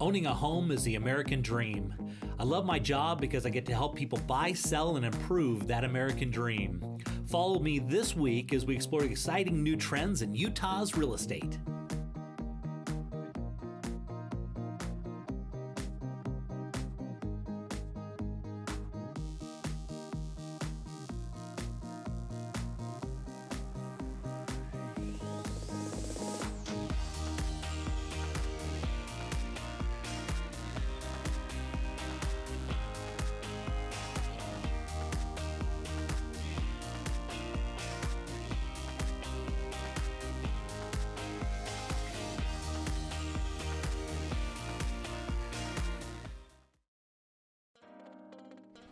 Owning a home is the American dream. I love my job because I get to help people buy, sell, and improve that American dream. Follow me this week as we explore exciting new trends in Utah's real estate.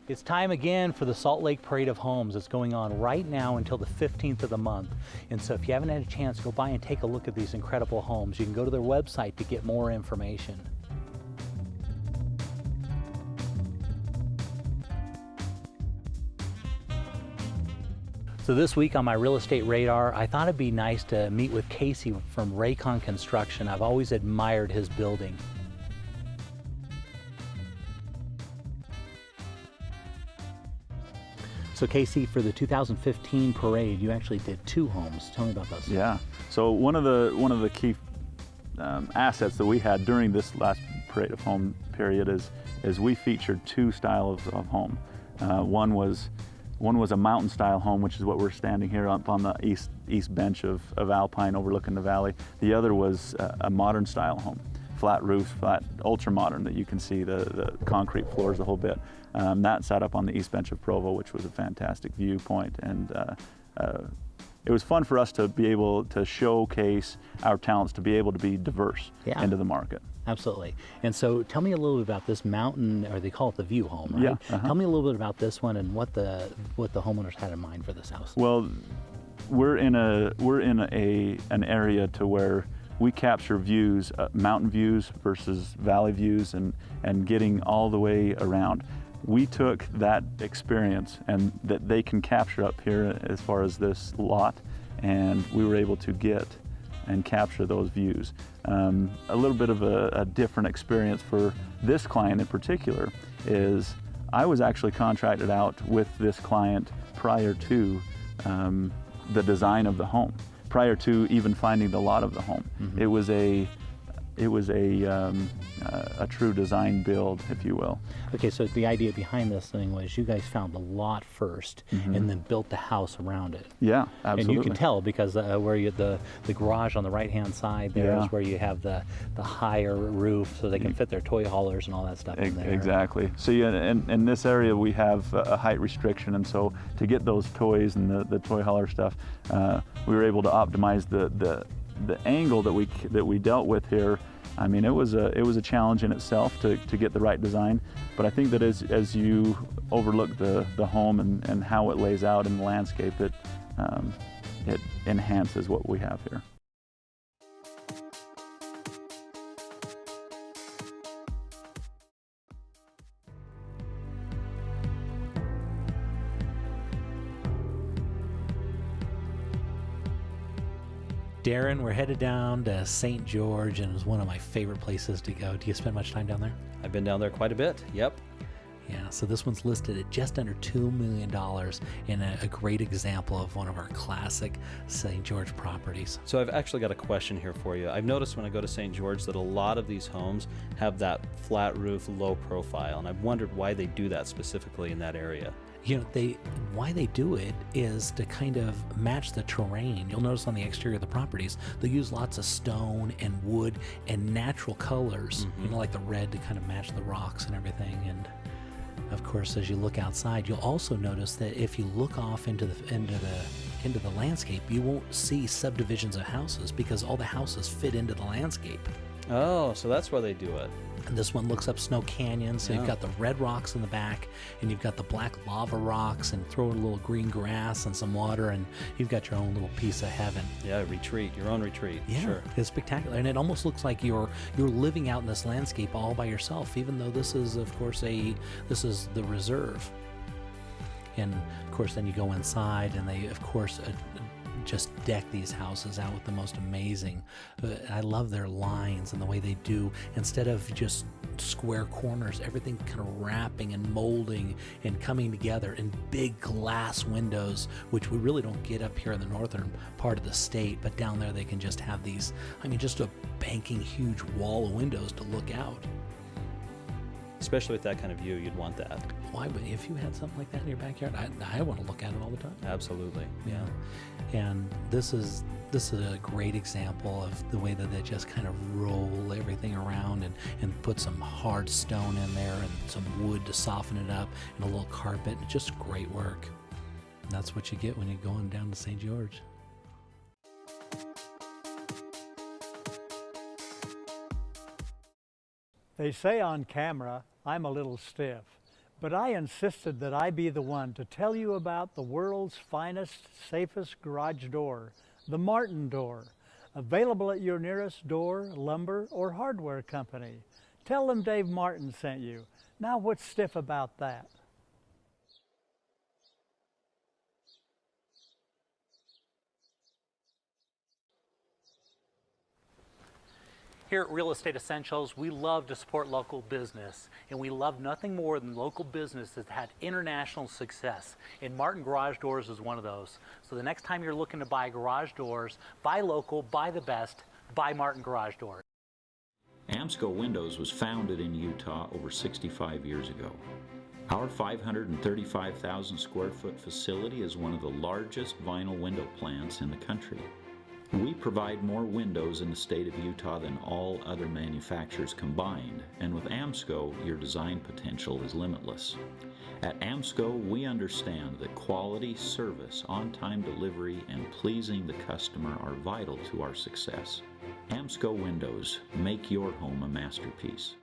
It's time again for the Salt Lake Parade of Homes. It's going on right now until the 15th of the month. And so if you haven't had a chance, go by and take a look at these incredible homes. You can go to their website to get more information. So this week on my real estate radar, I thought it'd be nice to meet with Casey from Raycon Construction. I've always admired his building. So Casey, for the 2015 parade, you actually did 2 homes. Tell me about those. Yeah. So one of the key assets that we had during this last parade of home period is we featured 2 styles of home. One was a mountain style home, which is what we're standing here up on the east bench of Alpine overlooking the valley. The other was a modern style home. Flat roofs, flat, ultra modern, that you can see the concrete floors, the whole bit. That sat up on the east bench of Provo, which was a fantastic viewpoint, and it was fun for us to be able to showcase our talents, to be able to be diverse into the market. Absolutely. And so tell me a little bit about this mountain, or they call it the view home, right? Yeah. Tell me a little bit about this one and what the homeowners had in mind for this house. Well, we're in an area to where we capture views, mountain views versus valley views, and getting all the way around. We took that experience and that they can capture up here as far as this lot, and we were able to get and capture those views. A little bit of a different experience for this client in particular is I was actually contracted out with this client prior to the design of the home, prior to even finding the lot of the home. Mm-hmm. It was a true design build, if you will. Okay, so the idea behind this thing was you guys found the lot first, mm-hmm. and then built the house around it. Yeah, absolutely. And you can tell because where you the garage on the right-hand side there is where you have the higher roof, so they can fit their toy haulers and all that stuff in there. Exactly. So in this area we have a height restriction, and so to get those toys and the toy hauler stuff, we were able to optimize the angle that we dealt with here. I mean, it was a challenge in itself to get the right design, but I think that as you overlook the home and how it lays out in the landscape, it enhances what we have here. Darren, we're headed down to St. George, and it's one of my favorite places to go. Do you spend much time down there? I've been down there quite a bit, yep. Yeah, so this one's listed at just under $2 million, and a great example of one of our classic St. George properties. So I've actually got a question here for you. I've noticed when I go to St. George that a lot of these homes have that flat roof, low profile, and I've wondered why they do that specifically in that area. You know, why they do it is to kind of match the terrain. You'll notice on the exterior of the properties, they use lots of stone and wood and natural colors, mm-hmm. you know, like the red to kind of match the rocks and everything. And of course, as you look outside, you'll also notice that if you look off into the landscape, you won't see subdivisions of houses because all the houses fit into the landscape. Oh, so that's why they do it. And this one looks up Snow Canyon, so you've got the red rocks in the back, and you've got the black lava rocks, and throw in a little green grass and some water, and you've got your own little piece of heaven. Yeah, retreat, your own retreat. Yeah, sure. It's spectacular, and it almost looks like you're living out in this landscape all by yourself, even though this is, of course, this is the reserve. And of course, then you go inside, and they, of course, just deck these houses out with the most amazing. I love their lines and the way they do. Instead of just square corners, everything kind of wrapping and molding and coming together in big glass windows, which we really don't get up here in the northern part of the state. But down there, they can just have these, I mean, just a banking huge wall of windows to look out. Especially with that kind of view, you'd want that. Why? But if you had something like that in your backyard, I want to look at it all the time. Absolutely. Yeah. And this is a great example of the way that they just kind of roll everything around and put some hard stone in there and some wood to soften it up and a little carpet. Just great work. And that's what you get when you're going down to St. George. They say on camera I'm a little stiff, but I insisted that I be the one to tell you about the world's finest, safest garage door, the Martin Door, available at your nearest door, lumber, or hardware company. Tell them Dave Martin sent you. Now what's stiff about that? Here at Real Estate Essentials, we love to support local business, and we love nothing more than local business that's had international success. And Martin Garage Doors is one of those. So the next time you're looking to buy garage doors, buy local, buy the best, buy Martin Garage Doors. Amsco Windows was founded in Utah over 65 years ago. Our 535,000 square foot facility is one of the largest vinyl window plants in the country. We provide more windows in the state of Utah than all other manufacturers combined, and with Amsco, your design potential is limitless. At Amsco, we understand that quality, service, on-time delivery, and pleasing the customer are vital to our success. Amsco Windows, make your home a masterpiece.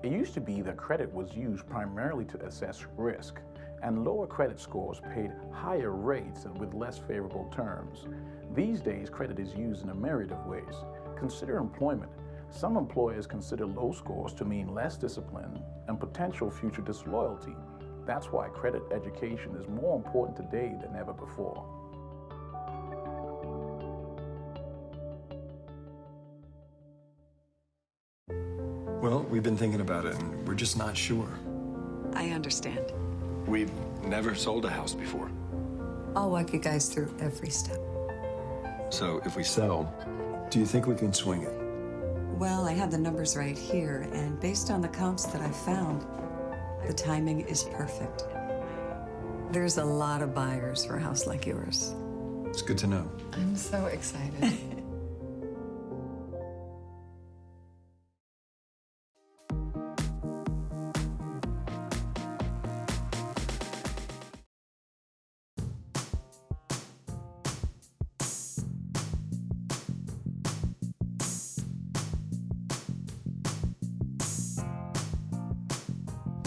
It used to be that credit was used primarily to assess risk, and lower credit scores paid higher rates and with less favorable terms. These days, credit is used in a myriad of ways. Consider employment. Some employers consider low scores to mean less discipline and potential future disloyalty. That's why credit education is more important today than ever before. Well, we've been thinking about it, and we're just not sure. I understand. We've never sold a house before. I'll walk you guys through every step. So if we sell, do you think we can swing it? Well, I have the numbers right here, and based on the comps that I've found, the timing is perfect. There's a lot of buyers for a house like yours. It's good to know. I'm so excited.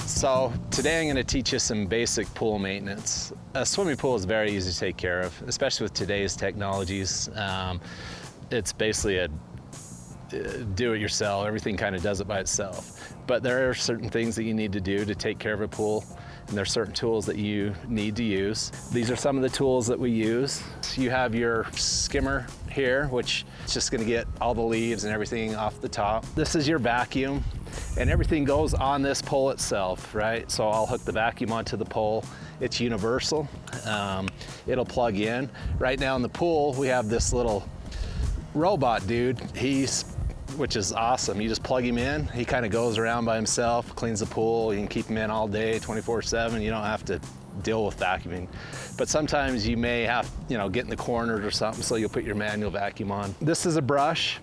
So today I'm going to teach you some basic pool maintenance. A swimming pool is very easy to take care of, especially with today's technologies. It's basically a do-it-yourself. Everything kind of does it by itself. But there are certain things that you need to do to take care of a pool, and there are certain tools that you need to use. These are some of the tools that we use. You have your skimmer here, which is just going to get all the leaves and everything off the top. This is your vacuum. And everything goes on this pole itself, right? So I'll hook the vacuum onto the pole. It's universal. It'll plug in. Right now in the pool, we have this little robot dude. Which is awesome. You just plug him in. He kind of goes around by himself, cleans the pool. You can keep him in all day, 24/7. You don't have to deal with vacuuming. But sometimes you may have, get in the corners or something, so you'll put your manual vacuum on. This is a brush,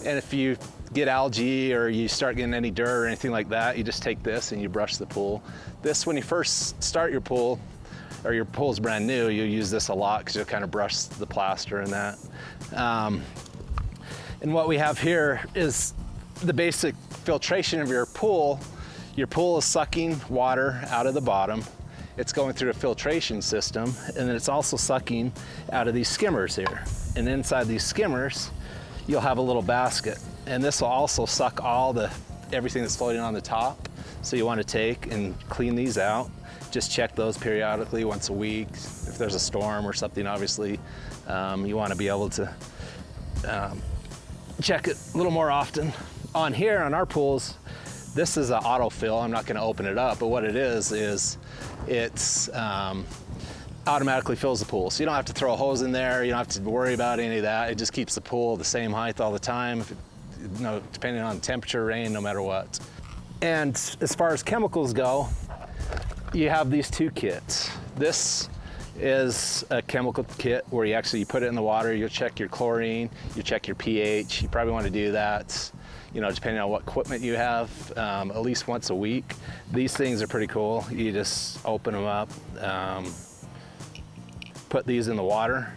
and if you get algae or you start getting any dirt or anything like that, you just take this and you brush the pool. This, when you first start your pool, or your pool's brand new, you'll use this a lot because you'll kind of brush the plaster and that. And what we have here is the basic filtration of your pool. Your pool is sucking water out of the bottom. It's going through a filtration system, and then it's also sucking out of these skimmers here. And inside these skimmers, you'll have a little basket. And this will also suck everything that's floating on the top. So you want to take and clean these out. Just check those periodically, once a week. If there's a storm or something, obviously, you want to be able to check it a little more often. On here, on our pools, this is an autofill. I'm not going to open it up, but what it is it's automatically fills the pool. So you don't have to throw a hose in there. You don't have to worry about any of that. It just keeps the pool the same height all the time, depending on temperature, rain, no matter what. And as far as chemicals go, you have these two kits. This is a chemical kit where you put it in the water, you'll check your chlorine, you check your pH. You probably want to do that, depending on what equipment you have, at least once a week. These things are pretty cool. You just open them up, put these in the water,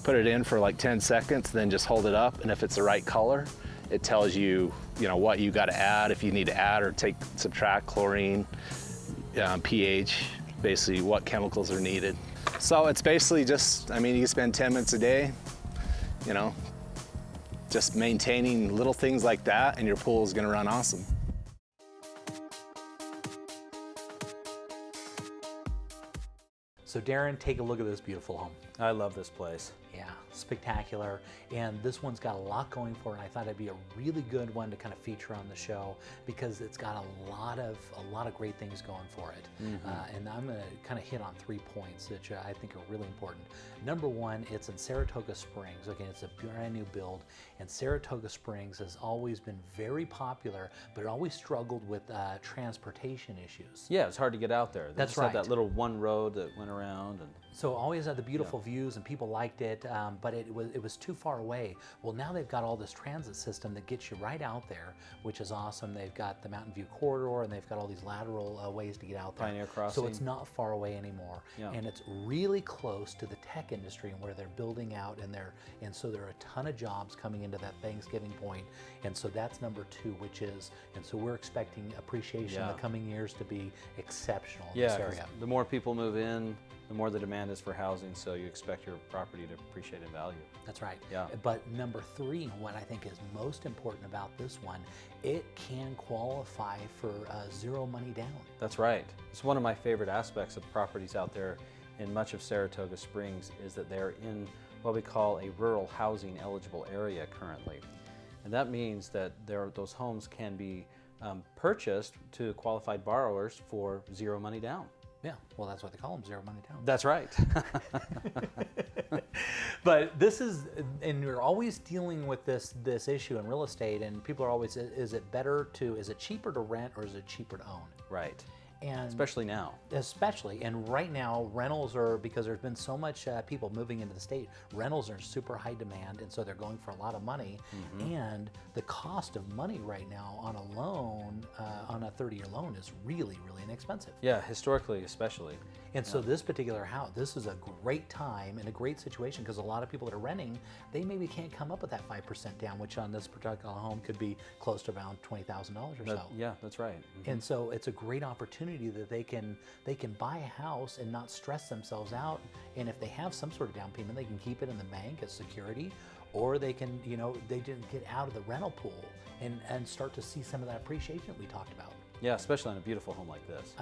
put it in for like 10 seconds, then just hold it up, and if it's the right color, it tells you, what you got to add, if you need to add or subtract chlorine, pH, basically what chemicals are needed. So it's basically just, you spend 10 minutes a day, just maintaining little things like that, and your pool is going to run awesome. So Darren, take a look at this beautiful home. I love this place. Yeah, spectacular. And this one's got a lot going for it. And I thought it'd be a really good one to kind of feature on the show because it's got a lot of great things going for it. And I'm going to kind of hit on 3 points that I think are really important. Number one, it's in Saratoga Springs. Okay, it's a brand new build, and Saratoga Springs has always been very popular, but it always struggled with transportation issues. Yeah, it's hard to get out there. They That's just right. had that little one road that went around, and so always had the beautiful views, and people liked it, but it was too far away. Well, now they've got all this transit system that gets you right out there, which is awesome. They've got the Mountain View Corridor, and they've got all these lateral ways to get out there. Pioneer Crossing. So it's not far away anymore, and it's really close to the tech industry and where they're building out, and so there are a ton of jobs coming into that Thanksgiving point, and so that's number two, and so we're expecting appreciation in the coming years to be exceptional in this area. The more people move in, the more the demand is for housing, so you expect your property to appreciate in value. That's right. Yeah. But number three, what I think is most important about this one, it can qualify for zero money down. That's right. It's one of my favorite aspects of properties out there in much of Saratoga Springs is that they're in what we call a rural housing eligible area currently. And that means that those homes can be purchased to qualified borrowers for zero money down. Yeah, well, that's what they call them, zero money down. That's right. But this is, and we're always dealing with this issue in real estate, and people are always, is it cheaper to rent or is it cheaper to own? Right. And especially now. And right now, rentals are, because there's been so much people moving into the state, rentals are super high demand, and so they're going for a lot of money. And the cost of money right now on a loan, on a 30-year loan, is really, really inexpensive. Yeah, historically especially. And so this particular house, this is a great time and a great situation because a lot of people that are renting, they maybe can't come up with that 5% down, which on this particular home could be close to around $20,000 or so. Yeah, that's right. And so it's a great opportunity that they can buy a house and not stress themselves out. And if they have some sort of down payment, they can keep it in the bank as security, or they can, they didn't get out of the rental pool and start to see some of that appreciation that we talked about. Yeah, especially on a beautiful home like this.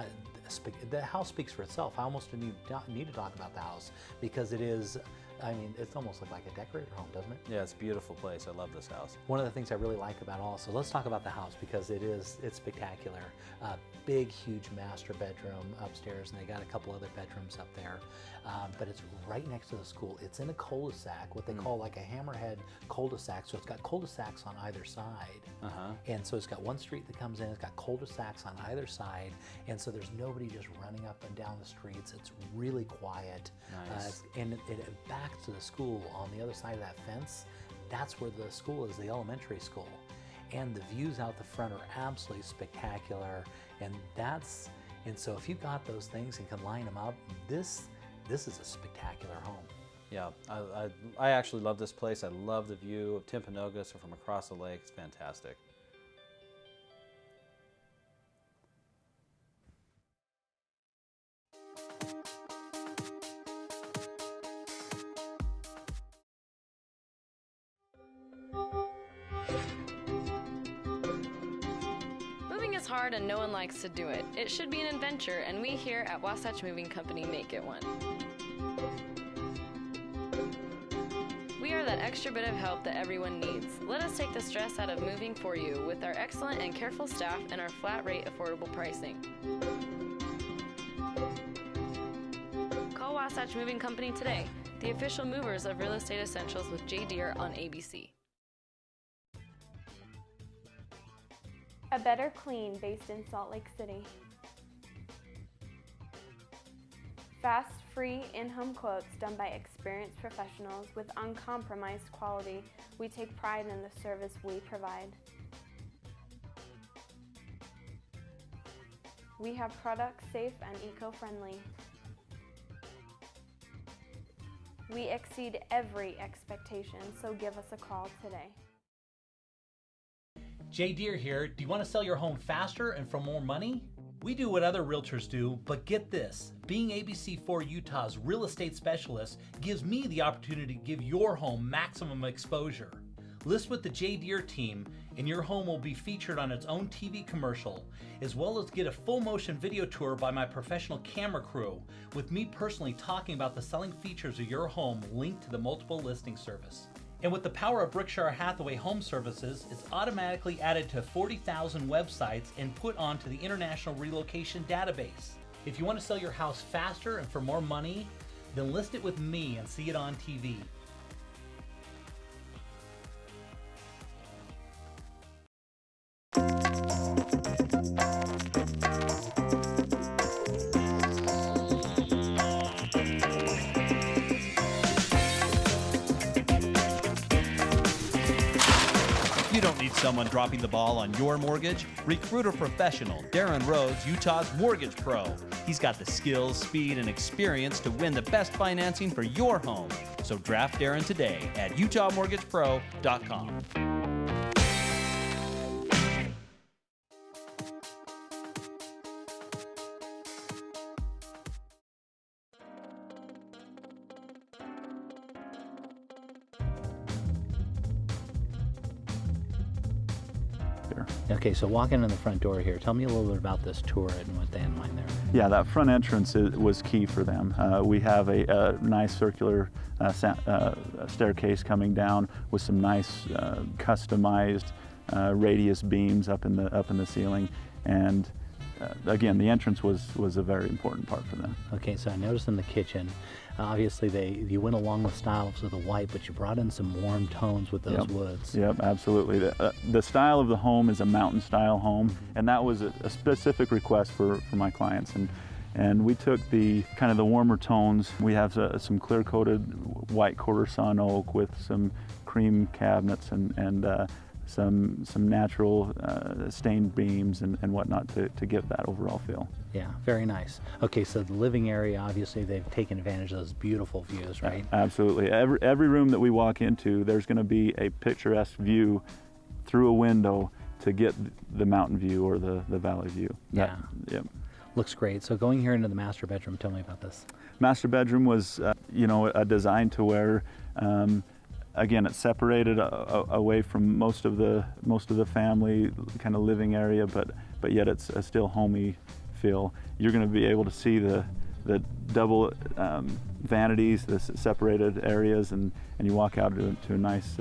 The house speaks for itself. I almost need to talk about the house because it is, it's almost like a decorator home, doesn't it? Yeah, it's a beautiful place. I love this house. One of the things I really like about also, let's talk about the house because it's spectacular. Big, huge master bedroom upstairs, and they got a couple other bedrooms up there. But it's right next to the school. It's in a cul-de-sac, what they call like a hammerhead cul-de-sac. So it's got cul-de-sacs on either side. And so it's got one street that comes in, it's got cul-de-sacs on either side. And so there's nobody just running up and down the streets. It's really quiet. Nice. And it backs to the school on the other side of that fence. That's where the school is, the elementary school. And the views out the front are absolutely spectacular. And so if you got those things and can line them up, this is a spectacular home. Yeah, I actually love this place. I love the view of Timpanogos, so from across the lake. It's fantastic. is hard and no one likes to do it. It should be an adventure, and we here at Wasatch Moving Company make it one. We are that extra bit of help that everyone needs. Let us take the stress out of moving for you with our excellent and careful staff and our flat rate affordable pricing. Call Wasatch Moving Company today, the official movers of Real Estate Essentials with Jay Deere on ABC. A Better Clean based in Salt Lake City. Fast, free, in-home quotes done by experienced professionals with uncompromised quality. We take pride in the service we provide. We have products safe and eco-friendly. We exceed every expectation, so give us a call today. Jay Deere here. Do you want to sell your home faster and for more money? We do what other realtors do, but get this. Being ABC4 Utah's real estate specialist gives me the opportunity to give your home maximum exposure. List with the Jay Deere team and your home will be featured on its own TV commercial, as well as get a full motion video tour by my professional camera crew, with me personally talking about the selling features of your home linked to the multiple listing service. And with the power of Berkshire Hathaway Home Services, it's automatically added to 40,000 websites and put onto the International Relocation Database. If you want to sell your house faster and for more money, then list it with me and see it on TV. You don't need someone dropping the ball on your mortgage. Recruit a professional, Darren Rhodes, Utah's Mortgage Pro. He's got the skills, speed, and experience to win the best financing for your home. So draft Darren today at utahmortgagepro.com. Okay, so walking in the front door here, tell me a little bit about this tour and what they had in mind there. Yeah, that front entrance was key for them. We have a nice circular staircase coming down with some nice customized radius beams up in the ceiling, and again, the entrance was a very important part for them. Okay, so I noticed in the kitchen, obviously you went along the styles of the white, but you brought in some warm tones with those woods. Yep, absolutely. The style of the home is a mountain style home, and that was a specific request for my clients. And we took the kind of the warmer tones. We have some clear coated white quarter sawn oak with some cream cabinets and some natural stained beams and whatnot to give that overall feel. Yeah, very nice. Okay, so the living area, obviously they've taken advantage of those beautiful views, right? Absolutely. Every room that we walk into, there's going to be a picturesque view through a window to get the mountain view or the valley view. Yeah. Yep. Looks great. So going here into the master bedroom, tell me about this. Master bedroom was, a design to where, again, it's separated away from most of the family kind of living area, but yet it's a still homey feel. You're going to be able to see the double vanities, the separated areas, and you walk out to a nice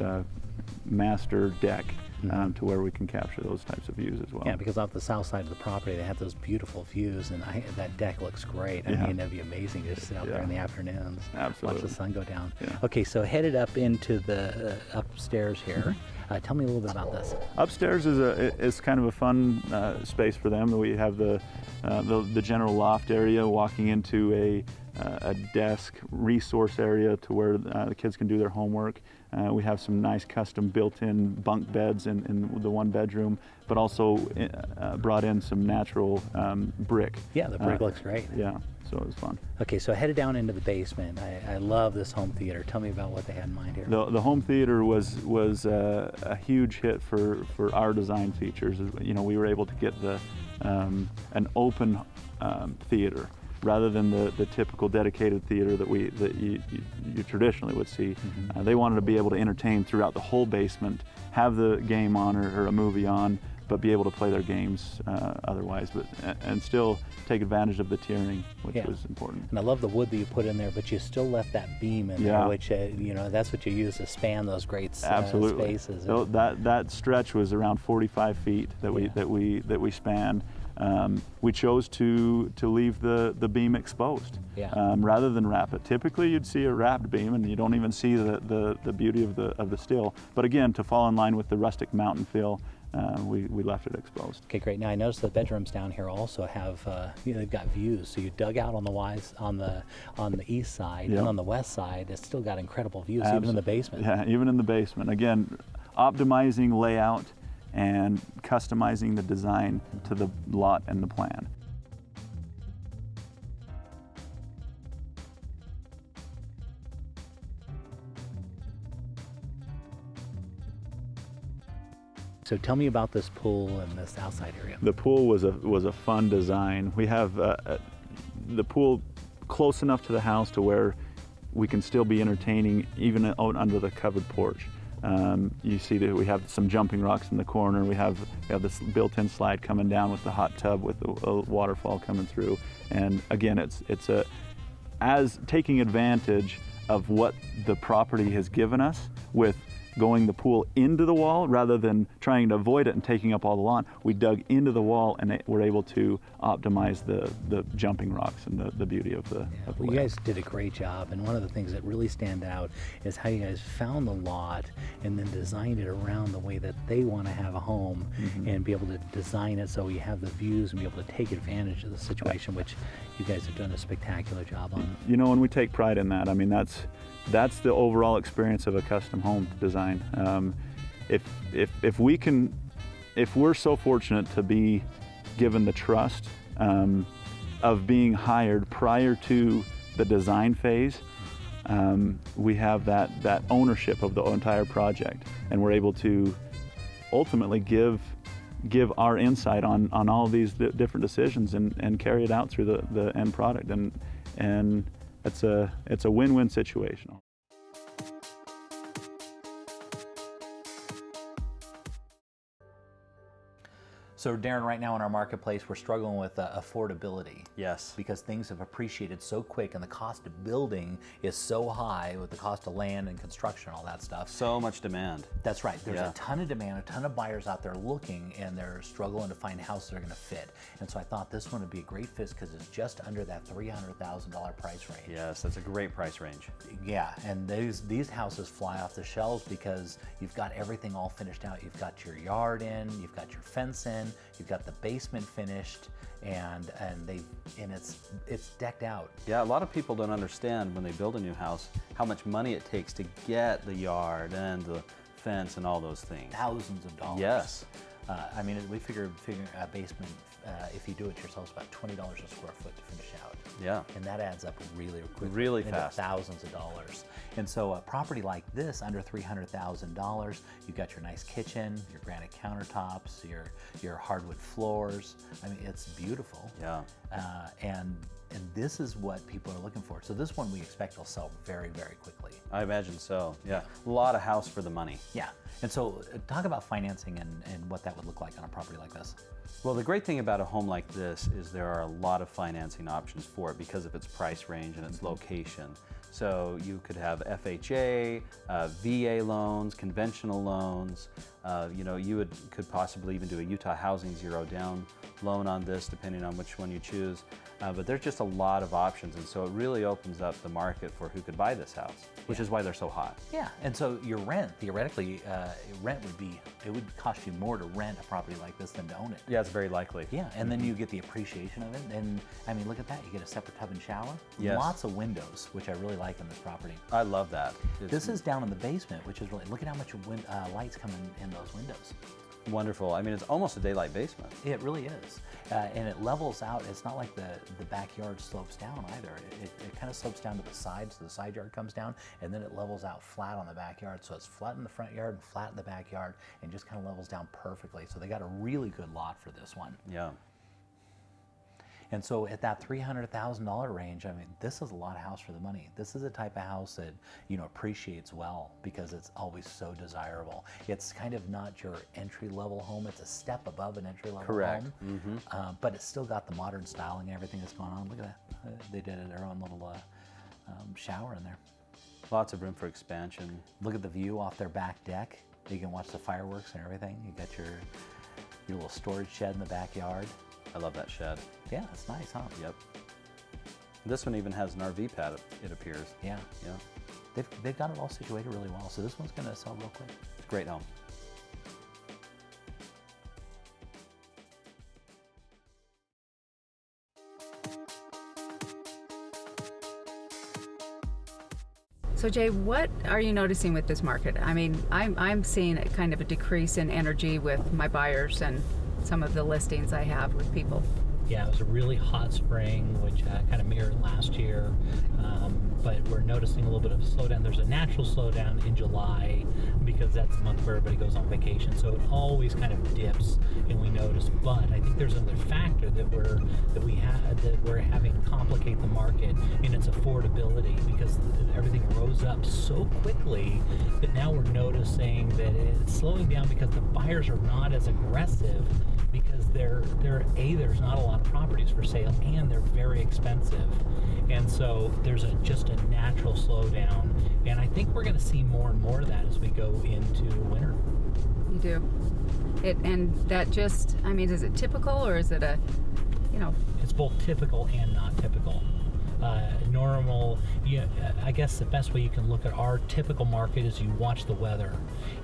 master deck. To where we can capture those types of views as well. Yeah, because off the south side of the property, they have those beautiful views, and that deck looks great. I mean, it'd be amazing to sit out there in the afternoons, absolutely, watch the sun go down. Yeah. Okay, so headed up into the upstairs here. Tell me a little bit about this. Upstairs is kind of a fun space for them. We have the general loft area, walking into a desk resource area to where the kids can do their homework. We have some nice custom built-in bunk beds in the one bedroom, but also brought in some natural brick. Yeah, the brick looks great. Yeah, so it was fun. Okay, so headed down into the basement. I love this home theater. Tell me about what they had in mind here. The home theater was a huge hit for our design features. We were able to get an open theater, rather than the typical dedicated theater that you traditionally would see. They wanted to be able to entertain throughout the whole basement, have the game on or a movie on, but be able to play their games otherwise, and still take advantage of the tiering, which was important. And I love the wood that you put in there, but you still left that beam in there, which you know, that's what you use to span those great spaces. So that stretch was around 45 feet that we spanned. We chose to leave the beam exposed rather than wrap it. Typically, you'd see a wrapped beam, and you don't even see the beauty of the steel. But again, to fall in line with the rustic mountain feel, we left it exposed. Okay, great. Now I noticed the bedrooms down here also have you know, they've got views. So you dug out on the east side, and on the west side, it's still got incredible views, even in the basement. Yeah, even in the basement. Again, optimizing layout and customizing the design to the lot and the plan. So tell me about this pool and this outside area. The pool was a fun design. We have the pool close enough to the house to where we can still be entertaining even out under the covered porch. You see that we have some jumping rocks in the corner. We have this built-in slide coming down with the hot tub with the waterfall coming through. And again, it's as taking advantage of what the property has given us with going the pool into the wall rather than trying to avoid it and taking up all the lawn. We dug into the wall and we're able to optimize the jumping rocks and the beauty of the Well, you guys did a great job, and one of the things that really stand out is how you guys found the lot and then designed it around the way that they want to have a home and be able to design it so you have the views and be able to take advantage of the situation, which you guys have done a spectacular job on. You know, and we take pride in that. I mean, that's the overall experience of a custom home design. If we're so fortunate to be given the trust of being hired prior to the design phase, we have that ownership of the entire project, and we're able to ultimately give our insight on all of these different decisions and carry it out through the end product, and it's a win-win situation. So Darren, right now in our marketplace, we're struggling with affordability. Yes. Because things have appreciated so quick and the cost of building is so high with the cost of land and construction and all that stuff. So much demand. That's right. There's a ton of demand, a ton of buyers out there looking, and they're struggling to find houses that are going to fit. And so I thought this one would be a great fit because it's just under that $300,000 price range. Yes, that's a great price range. Yeah, and these houses fly off the shelves because you've got everything all finished out. You've got your yard in, you've got your fence in, you've got the basement finished, and it's decked out. Yeah, a lot of people don't understand when they build a new house how much money it takes to get the yard and the fence and all those things. Thousands of dollars. Yes. I mean, we figure a basement, if you do it yourself, is about $20 a square foot to finish out. Yeah. And that adds up really quickly. Really into fast. Thousands of dollars. And so a property like this, under $300,000, you've got your nice kitchen, your granite countertops, your hardwood floors. I mean, it's beautiful. Yeah. And this is what people are looking for. So this one we expect will sell very, very quickly. I imagine so, yeah. A lot of house for the money. Yeah. And so talk about financing and what that would look like on a property like this. Well, the great thing about a home like this is there are a lot of financing options for it because of its price range and its location. So you could have FHA, VA loans, conventional loans. You know, you could possibly even do a Utah Housing Zero Down loan on this, depending on which one you choose. But there's just a lot of options, and so it really opens up the market for who could buy this house, which is why they're so hot. Yeah, and so your rent, theoretically, it would cost you more to rent a property like this than to own it. Yeah, it's very likely. Yeah, and then you get the appreciation of it, and I mean, look at that, you get a separate tub and shower. Yes. Lots of windows, which I really like in this property. I love that. This is down in the basement, which is really, look at how much lights come in those windows. Wonderful. I mean, it's almost a daylight basement. It really is. And it levels out. It's not like the backyard slopes down either. It kind of slopes down to the side, so the side yard comes down, and then it levels out flat on the backyard. So it's flat in the front yard and flat in the backyard, and just kind of levels down perfectly. So they got a really good lot for this one. Yeah. And so at that $300,000 range, I mean, this is a lot of house for the money. This is the type of house that, you know, appreciates well because it's always so desirable. It's kind of not your entry-level home. It's a step above an entry-level Correct. home. But it's still got the modern styling and everything that's going on. Look at that. They did their own little shower in there. Lots of room for expansion. Look at the view off their back deck. You can watch the fireworks and everything. You got your little storage shed in the backyard. I love that shed. Yeah, it's nice, huh? Yep. This one even has an RV pad, it appears. Yeah. Yeah. They've got it all situated really well, so this one's going to sell real quick. Great home. So Jay, what are you noticing with this market? I mean, I'm seeing a kind of a decrease in energy with my buyers and some of the listings I have with people. Yeah, it was a really hot spring, which kind of mirrored last year, but we're noticing a little bit of a slowdown. There's a natural slowdown in July because that's the month where everybody goes on vacation, so it always kind of dips, and we notice. But I think there's another factor that we're having complicate the market in its affordability because everything rose up so quickly that now we're noticing that it's slowing down because the buyers are not as aggressive because there's not a lot of properties for sale and they're very expensive, and so there's just a natural slowdown, and I think we're going to see more and more of that as we go into winter. You do. And that just, I mean, is it typical or is it It's both typical and not typical. Normal, I guess the best way you can look at our typical market is you watch the weather.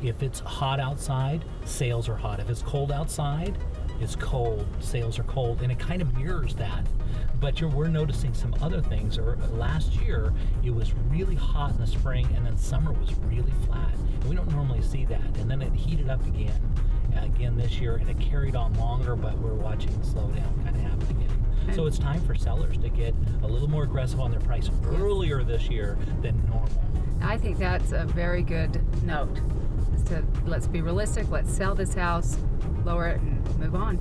If it's hot outside, sales are hot. If it's cold outside, it's cold, sales are cold, and it kind of mirrors that. But we're noticing some other things. Last year, it was really hot in the spring, and then summer was really flat. And we don't normally see that. And then it heated up again this year, and it carried on longer, but we're watching the slowdown kind of happen again. So it's time for sellers to get a little more aggressive on their price earlier this year than normal. I think that's a very good note. Let's be realistic, let's sell this house, lower it, and move on.